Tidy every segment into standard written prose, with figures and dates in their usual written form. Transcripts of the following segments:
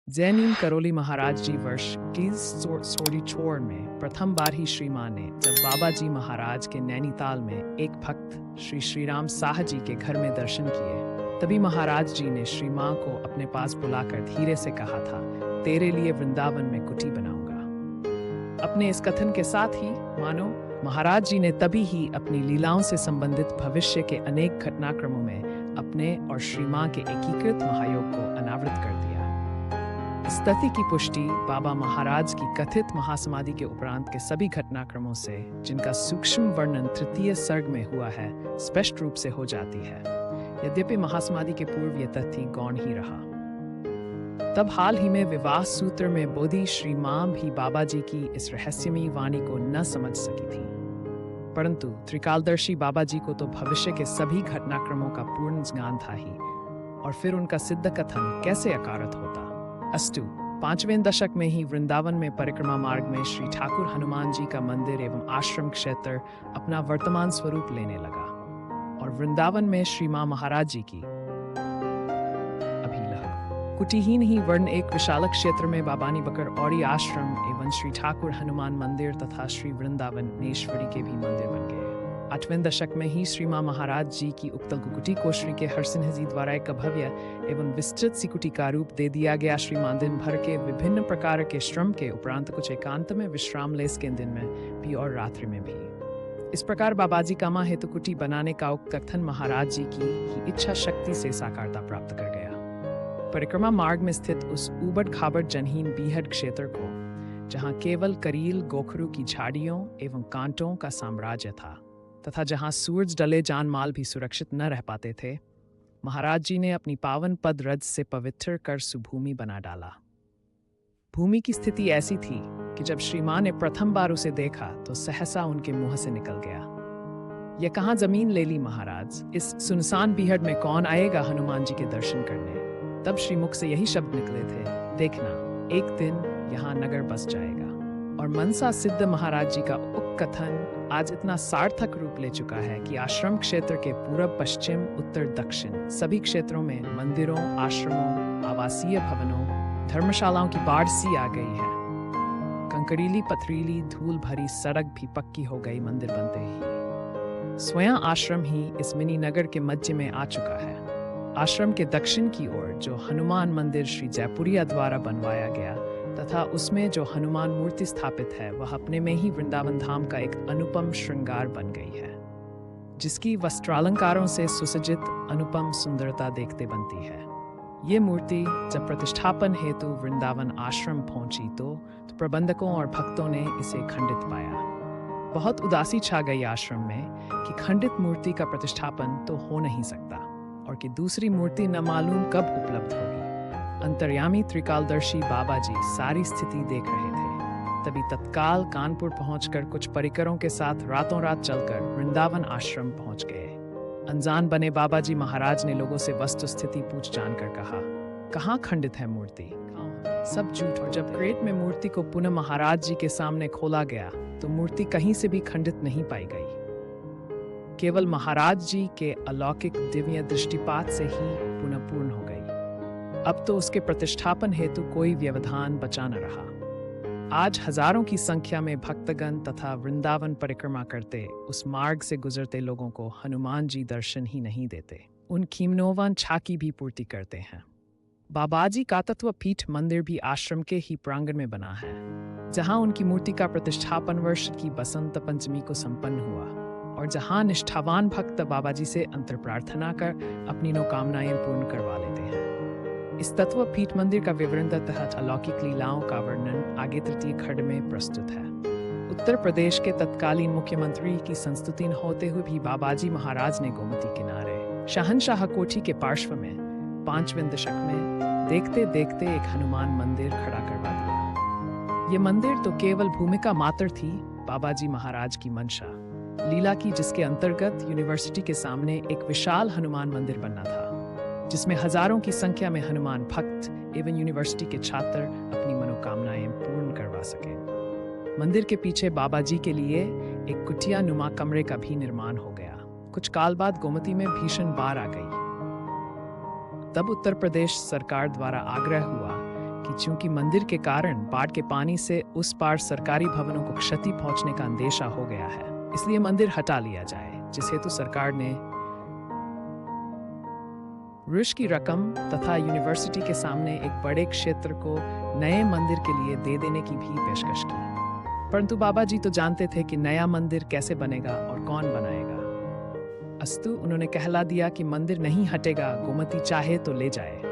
जैनीन करोली महाराज जी वर्ष 1944 में प्रथम बार ही श्री मां ने जब बाबा जी महाराज के नैनीताल में एक भक्त श्री श्रीराम साह जी के घर में दर्शन किए, तभी महाराज जी ने श्री मां को अपने पास बुलाकर धीरे से कहा था, तेरे लिए वृंदावन में कुटी बनाऊंगा। अपने इस कथन के साथ ही मानो महाराज जी ने तभी ही अपनी लीलाओं से संबंधित भविष्य के अनेक घटनाक्रमों में अपने और श्री मां के एकीकृत महायोग को अनावृत कर दिया। इस तथ्य की पुष्टि बाबा महाराज की कथित महासमाधि के उपरांत के सभी घटनाक्रमों से, जिनका सूक्ष्म वर्णन तृतीय सर्ग में हुआ है, स्पष्ट रूप से हो जाती है। यद्यपि महासमाधि के पूर्व यह तथ्य गौण ही रहा। तब हाल ही में विवाह सूत्र में बोधी श्री मां भी बाबा जी की इस रहस्यमयी वाणी को न समझ सकी थी, परंतु त्रिकालदर्शी बाबा जी को तो भविष्य के सभी घटनाक्रमों का पूर्ण ज्ञान था ही, और फिर उनका सिद्ध कथन कैसे अकारत होता। अस्तु 5वें दशक में ही वृंदावन में परिक्रमा मार्ग में श्री ठाकुर हनुमान जी का मंदिर एवं आश्रम क्षेत्र अपना वर्तमान स्वरूप लेने लगा, और वृंदावन में श्री मां महाराज जी की अभिलह कुटीहीन ही वर्ण एक विशाल क्षेत्र में बाबानी बकर औरी आश्रम एवं श्री ठाकुर हनुमान मंदिर तथा श्री वृंदावनेश्वरी के भी मंदिर बन गए। 8वें दशक में ही श्री मां महाराज जी की उक्त कुटी को श्री के हरसिंह जी द्वारा एक भव्य एवं विस्तृत सी कुटी का रूप दे दिया गया। श्री मां दिन भर के विभिन्न प्रकार के श्रम के उपरांत कुछ एकांत में विश्राम ले सकें, दिन में भी और रात्रि में भी। इस प्रकार बाबाजी कामा हेतु कुटी बनाने का उक्त कथन महाराज जी की ही इच्छा शक्ति से साकारता प्राप्त कर गया। परिक्रमा मार्ग में स्थित उस उबड़ खाबड़ जनहीन बीहड़ क्षेत्र को, जहाँ केवल करील गोखरू की झाड़ियों एवं कांटों का साम्राज्य था तथा जहां सूरज डले जान माल भी सुरक्षित न रह पाते थे, महाराज जी ने अपनी पावन पद रज से पवित्र कर सुभूमि बना डाला। भूमि की स्थिति ऐसी थी कि जब श्री मां ने प्रथम बार उसे देखा तो सहसा उनके मुंह से निकल गया, यह कहाँ जमीन ले ली महाराज, इस सुनसान बीहड़ में कौन आएगा हनुमान जी के दर्शन करने। तब श्री मुख से यही शब्द निकले थे, देखना एक दिन यहाँ नगर बस जाएगा। और मनसा सिद्ध महाराज जी का उक्त कथन आज इतना सार्थक रूप ले चुका है कि आश्रम क्षेत्र के पूरब पश्चिम उत्तर दक्षिण सभी क्षेत्रों में मंदिरों, आश्रमों, आवासीय भवनों, धर्मशालाओं की बाढ़ सी आ गई है। कंकरीली पथरीली धूल भरी सड़क भी पक्की हो गई मंदिर बनते ही। स्वयं आश्रम ही इस मिनी नगर के मध्य में आ चुका है। आश्रम के दक्षिण की ओर जो हनुमान मंदिर श्री जयपुरिया द्वारा बनवाया गया तथा उसमें जो हनुमान मूर्ति स्थापित है, वह अपने में ही वृंदावन धाम का एक अनुपम श्रृंगार बन गई है, जिसकी वस्त्रालंकारों से सुसज्जित अनुपम सुंदरता देखते बनती है। ये मूर्ति जब प्रतिष्ठापन हेतु वृंदावन आश्रम पहुंची तो प्रबंधकों और भक्तों ने इसे खंडित पाया। बहुत उदासी छा गई आश्रम में कि खंडित मूर्ति का प्रतिष्ठापन तो हो नहीं सकता और कि दूसरी मूर्ति न मालूम कब उपलब्ध होगी। अंतर्यामी त्रिकालदर्शी बाबा जी सारी स्थिति देख रहे थे। तभी तत्काल कानपुर पहुंचकर कुछ परिकरों के साथ रातों रात चलकर वृंदावन आश्रम पहुंच गए। अनजान बने बाबा जी महाराज ने लोगों से वस्तु स्थिति पूछ जानकर कहा, कहाँ खंडित है मूर्ति, सब झूठ। और जब क्रेट में मूर्ति को पुनः महाराज जी के सामने खोला गया तो मूर्ति कहीं से भी खंडित नहीं पाई गई, केवल महाराज जी के अलौकिक दिव्य दृष्टिपात से ही पुनः पूर्ण हो गई। अब तो उसके प्रतिष्ठापन हेतु कोई व्यवधान बचा न रहा। आज हजारों की संख्या में भक्तगण तथा वृंदावन परिक्रमा करते उस मार्ग से गुजरते लोगों को हनुमान जी दर्शन ही नहीं देते, उन खीमनोवन छा की भी पूर्ति करते हैं। बाबाजी का तत्व पीठ मंदिर भी आश्रम के ही प्रांगण में बना है, जहां उनकी मूर्ति का प्रतिष्ठापन वर्ष की बसंत पंचमी को संपन्न हुआ और जहां निष्ठावान भक्त बाबाजी से अंतर प्रार्थना कर अपनी मनोकामनाएं पूर्ण करवा लेते हैं। इस तत्व पीठ मंदिर का विवरण तथा अलौकिक लीलाओं का वर्णन आगे तृतीय खंड में प्रस्तुत है। उत्तर प्रदेश के तत्कालीन मुख्यमंत्री की संस्तुति होते हुए भी बाबाजी महाराज ने गोमती किनारे शहनशाह कोठी के पार्श्व में 5वें दशक में देखते देखते एक हनुमान मंदिर खड़ा करवा दिया। ये मंदिर तो केवल भूमिका मात्र थी बाबाजी महाराज की मंशा लीला की, जिसके अंतर्गत यूनिवर्सिटी के सामने एक विशाल हनुमान मंदिर बनना था, जिसमें हजारों की संख्या में हनुमान भक्त एवं यूनिवर्सिटी के छात्र अपनी मनोकामनाएं पूर्ण करवा सके। मंदिर के पीछे बाबा जी के लिए एक कुटिया नुमा कमरे का भी निर्माण हो गया। कुछ काल बाद गोमती में भीषण बाढ़ आ गई। तब उत्तर प्रदेश सरकार द्वारा आग्रह हुआ कि चूंकि मंदिर के कारण बाढ़ के पानी से उस पार सरकारी भवनों को क्षति पहुंचने का अंदेशा हो गया है, इसलिए मंदिर हटा लिया जाए, जिस हेतु सरकार ने ऋष की रकम तथा यूनिवर्सिटी के सामने एक बड़े क्षेत्र को नए मंदिर के लिए दे देने की भी पेशकश की। परंतु बाबा जी तो जानते थे कि नया मंदिर कैसे बनेगा और कौन बनाएगा। अस्तु उन्होंने कहला दिया कि मंदिर नहीं हटेगा, गोमती चाहे तो ले जाए।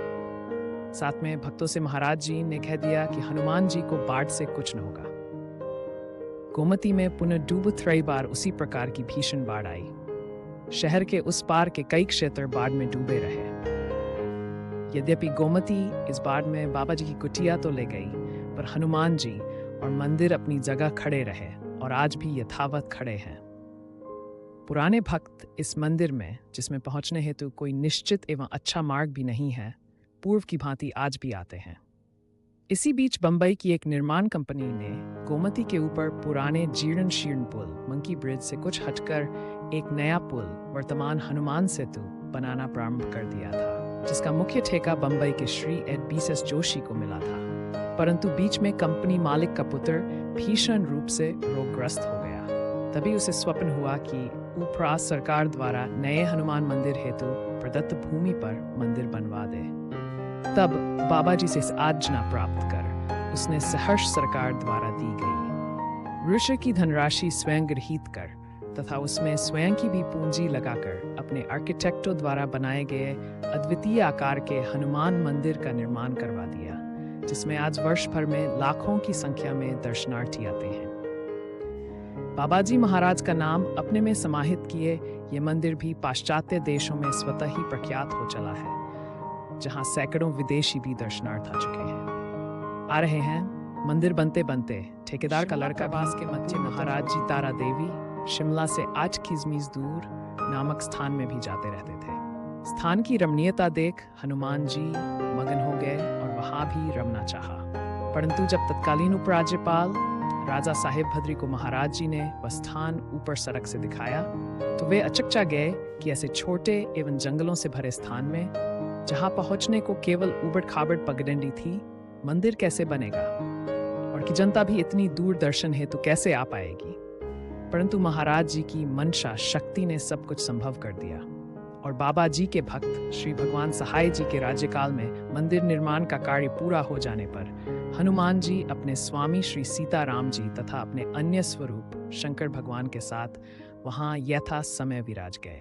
साथ में भक्तों से महाराज जी ने कह दिया कि हनुमान जी को बाढ़ से कुछ न होगा। गोमती में पुनः डूब बार उसी प्रकार की भीषण बाढ़ आई। शहर के उस पार के कई क्षेत्र बाढ़ में डूबे रहे। यद्यपि गोमती इस बाढ़ में बाबा जी की कुटिया तो ले गई, पर हनुमान जी और मंदिर अपनी जगह खड़े रहे और आज भी यथावत खड़े हैं। पुराने भक्त इस मंदिर में, जिसमें पहुंचने हेतु कोई निश्चित एवं अच्छा मार्ग भी नहीं है, पूर्व की भांति आज भी आते हैं। इसी बीच बंबई की एक निर्माण कंपनी ने गोमती के ऊपर पुराने जीर्ण शीर्ण पुल मंकी ब्रिज से कुछ हटकर एक नया पुल वर्तमान हनुमान सेतु बनाना प्रारंभ कर दिया था, जिसका मुख्य ठेका बंबई के श्री एड बीएस जोशी को मिला था। परंतु बीच में कंपनी मालिक का पुत्र भीषण रूप से रोगग्रस्त हो गया। तभी उसे स्वप्न हुआ कि ऊपरा सरकार द्वारा नए हनुमान मंदिर हेतु प्रदत्त भूमि पर मंदिर बनवा दे। तब बाबा जी से आज्ञा प्राप्त कर उसने सहर्ष सरकार द्वारा दी गई ऋषि की धनराशि स्वयं गृहीत कर तथा उसमें स्वयं की भी पूंजी लगाकर अपने आर्किटेक्टों द्वारा बनाए गए अद्वितीय आकार के हनुमान मंदिर का निर्माण करवा दिया, जिसमें आज वर्ष भर में लाखों की संख्या में दर्शनार्थी आते हैं। बाबा जी महाराज का नाम अपने में समाहित किए ये मंदिर भी पाश्चात्य देशों में स्वतः ही प्रख्यात हो चला है, जहां सैकड़ों विदेशी भी दर्शनार्थ आ चुके हैं। आ रहे हैं। मंदिर बनते बनते ठेकेदार का लड़का बास के मध्य महाराज जी तारा देवी शिमला से 8 किलोमीटर दूर नामक स्थान में भी जाते रहते थे। स्थान की रमणीयता देख हनुमान जी मगन हो गए और वहां भी रमना चाहा। परंतु जब तत्कालीन उपराज्यपाल राजा साहेब भद्री को महाराज जी ने वह स्थान ऊपर सड़क से दिखाया, तो वे अचकचा गए कि ऐसे छोटे एवं जंगलों से भरे स्थान में, जहां पहुंचने को केवल उबड़ खाबड़ पगडंडी थी, मंदिर कैसे बनेगा और कि जनता भी इतनी दूर दर्शन हेतु कैसे आ पाएगी। परंतु महाराज जी की मंशा शक्ति ने सब कुछ संभव कर दिया और बाबा जी के भक्त श्री भगवान सहाय जी के राज्यकाल में मंदिर निर्माण का कार्य पूरा हो जाने पर हनुमान जी अपने स्वामी श्री सीताराम जी तथा अपने अन्य स्वरूप शंकर भगवान के साथ वहां यथा समय विराज गए।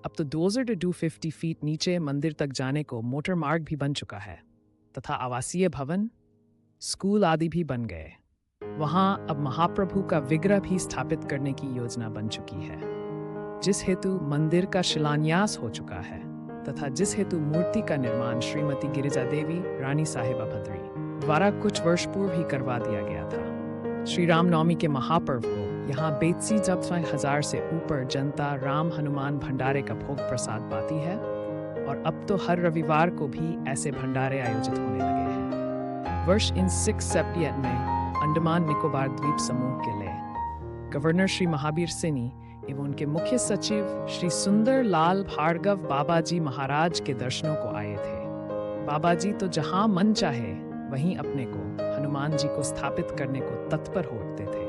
अब तो 250 फीट नीचे मंदिर तक जाने को मोटर मार्ग भी बन चुका है तथा आवासीय भवन, स्कूल आदि भी बन गए। वहां अब महाप्रभु का विग्रह भी स्थापित करने की योजना बन चुकी है, जिस हेतु मंदिर का शिलान्यास हो चुका है तथा जिस हेतु मूर्ति का निर्माण श्रीमती गिरिजा देवी रानी साहिबा भद्री द्वारा कुछ वर्ष पूर्व ही करवा दिया गया था। श्री रामनवमी के महापर्व को यहाँ बेतसी जब 1000 से ऊपर जनता राम हनुमान भंडारे का भोग प्रसाद पाती है और अब तो हर रविवार को भी ऐसे भंडारे आयोजित होने लगे हैं। वर्ष इन 678 में अंडमान निकोबार द्वीप समूह के लिए गवर्नर श्री महावीर सिंह एवं उनके मुख्य सचिव श्री सुंदर लाल भार्गव बाबा जी महाराज के दर्शनों को आए थे। बाबा जी तो जहां मन चाहे वहीं अपने को हनुमान जी को स्थापित करने को तत्पर हो उठते थे।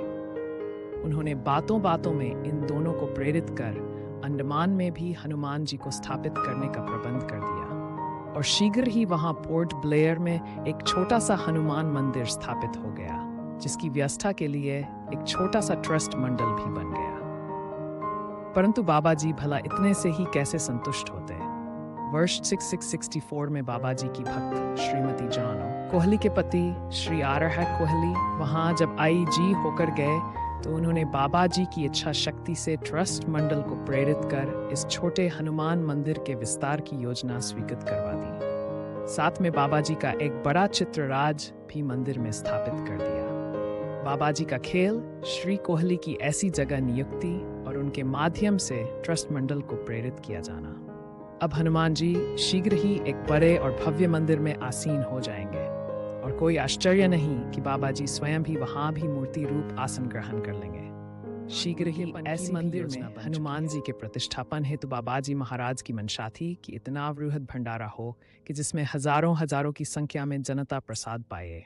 उन्होंने बातों बातों में इन दोनों को प्रेरित कर अंडमान में भी हनुमान जी को स्थापित करने का प्रबंध कर दिया और शीघ्र ही वहां पोर्ट ब्लेयर में एक छोटा सा हनुमान मंदिर स्थापित हो गया, जिसकी व्यवस्था के लिए एक छोटा सा ट्रस्ट मंडल भी बन गया। परंतु बाबा जी भला इतने से ही कैसे संतुष्ट होते। वर्ष 6664 में बाबा जी की भक्त श्रीमती जानो कोहली के पति श्री आरह कोहली वहां जब आईजी होकर गए, तो उन्होंने बाबा जी की इच्छा शक्ति से ट्रस्ट मंडल को प्रेरित कर इस छोटे हनुमान मंदिर के विस्तार की योजना स्वीकृत करवा दी। साथ में बाबा जी का एक बड़ा चित्रराज भी मंदिर में स्थापित कर दिया। बाबा जी का खेल श्री कोहली की ऐसी जगह नियुक्ति और उनके माध्यम से ट्रस्ट मंडल को प्रेरित किया जाना। अब हनुमान जी शीघ्र ही एक बड़े और भव्य मंदिर में आसीन हो जाएंगे और कोई आश्चर्य नहीं कि बाबा जी स्वयं भी वहां भी मूर्ति रूप आसन ग्रहण कर लेंगे। शीघ्र ही ऐसी मंदिर में हनुमान जी के प्रतिष्ठापन हेतु बाबाजी महाराज की मंशा थी कि इतना वृहद भंडारा हो कि जिसमें हजारों हजारों की संख्या में जनता प्रसाद पाए।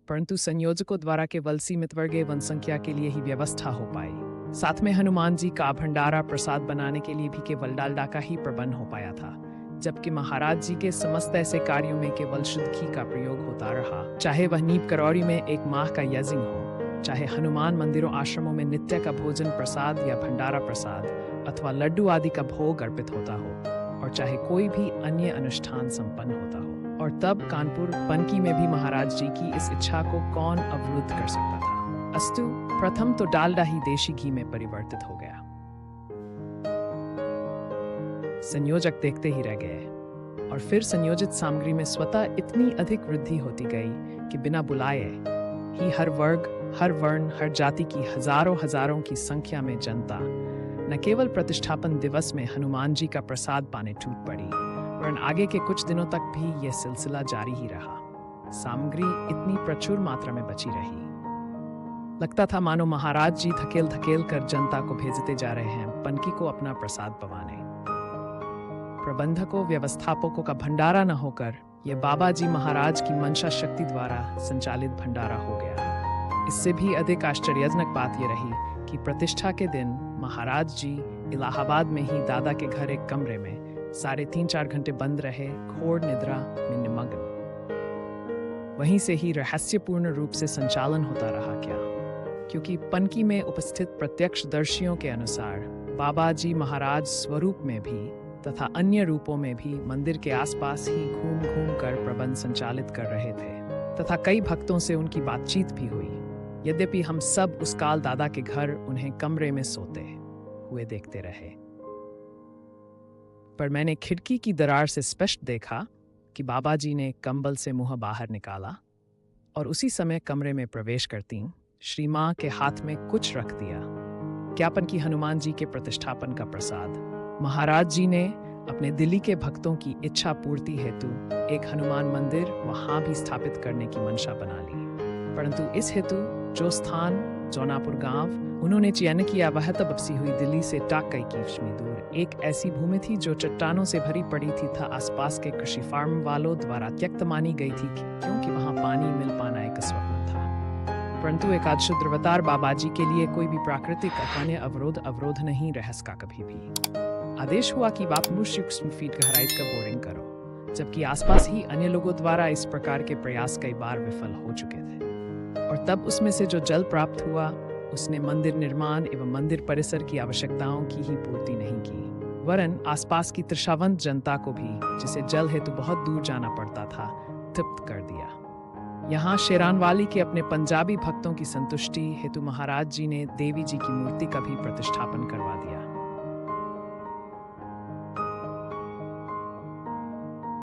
परंतु संयोजकों द्वारा केवल सीमित वर्गीय वन संख्या के लिए ही व्यवस्था हो पाई। साथ में हनुमान जी का भंडारा प्रसाद बनाने के लिए भी केवल डालडा का ही प्रबंध हो पाया था, जबकि महाराज जी के समस्त ऐसे कार्यों में केवल शुद्ध घी का प्रयोग होता रहा, चाहे वह नीप करौरी में 1 माह का यज्ञ हो, चाहे हनुमान मंदिरों आश्रमों में नित्य का भोजन प्रसाद या भंडारा प्रसाद अथवा लड्डू आदि का भोग अर्पित होता हो, और चाहे कोई भी अन्य अनुष्ठान संपन्न होता हो। और तब कानपुर पनकी में भी महाराज जी की इस इच्छा को कौन अवरुद्ध कर सकता था। अस्तु, प्रथम तो डालडा ही देशी घी में परिवर्तित हो गया। संयोजक देखते ही रह गए, और फिर संयोजित सामग्री में स्वतः इतनी अधिक वृद्धि होती गई कि बिना बुलाए ही हर वर्ग, हर वर्ण, हर जाति की हजारों हजारों की संख्या में जनता न केवल प्रतिष्ठापन दिवस में हनुमान जी का प्रसाद पाने टूट पड़ी, वरन आगे के कुछ दिनों तक भी यह सिलसिला जारी ही रहा। सामग्री इतनी प्रचुर मात्रा में बची रही, लगता था मानो महाराज जी धकेल धकेल कर जनता को भेजते जा रहे हैं पनकी को अपना प्रसाद पवाने। प्रबंधकों, व्यवस्थापकों का भंडारा न होकर यह बाबा जी महाराज की मंशा शक्ति द्वारा संचालित भंडारा हो गया। इससे भी अधिक आश्चर्यजनक बात यह रही कि प्रतिष्ठा के दिन महाराज जी इलाहाबाद में ही दादा के घर एक कमरे में 3.5-4 घंटे बंद रहे, घोर निद्रा में निमग्न। वहीं से ही रहस्यपूर्ण रूप से संचालन होता रहा क्या, क्योंकि पनकी में उपस्थित प्रत्यक्षदर्शियों के अनुसार बाबा जी महाराज स्वरूप में भी तथा अन्य रूपों में भी मंदिर के आसपास ही घूम घूम कर प्रबंध संचालित कर रहे थे, तथा कई भक्तों से उनकी बातचीत भी हुई। यद्यपि हम सब उस काल दादा के घर उन्हें कमरे में सोते हुए देखते रहे, पर मैंने खिड़की की दरार से स्पष्ट देखा कि बाबा जी ने कंबल से मुंह बाहर निकाला और उसी समय कमरे में प्रवेश करती श्री मां के हाथ में कुछ रख दिया। ज्ञापन की हनुमान जी के प्रतिष्ठापन का प्रसाद। महाराज जी ने अपने दिल्ली के भक्तों की इच्छा पूर्ति हेतु एक हनुमान मंदिर वहां भी स्थापित करने की मंशा बना ली, परंतु इस हेतु जो स्थान जौनापुर गांव उन्होंने चयन किया वह तब बसी हुई दिल्ली से टाक कई किमी दूर एक ऐसी भूमि थी जो चट्टानों से भरी पड़ी थी था आसपास के कृषि फार्म वालों द्वारा त्यक्त मानी गई थी, क्योंकि वहां पानी मिल पाना एक स्वप्न था। परंतु एक शुद्रवतार बाबाजी के लिए कोई भी प्राकृतिक अन्य अवरोध नहीं रह सका कभी भी। आदेश हुआ कि आप 6 फीट गहराई का बोरिंग करो, जबकि आसपास ही अन्य लोगों द्वारा इस प्रकार के प्रयास कई बार विफल हो चुके थे, और तब उसमें से जो जल प्राप्त हुआ उसने मंदिर निर्माण एवं मंदिर परिसर की आवश्यकताओं की ही पूर्ति नहीं की, वरन आसपास की तृषावंत जनता को भी, जिसे जल हेतु बहुत दूर जाना पड़ता था, तृप्त कर दिया। यहाँ शेरानवाली के अपने पंजाबी भक्तों की संतुष्टि हेतु महाराज जी ने देवी जी की मूर्ति का भी प्रतिष्ठापन करवा दिया।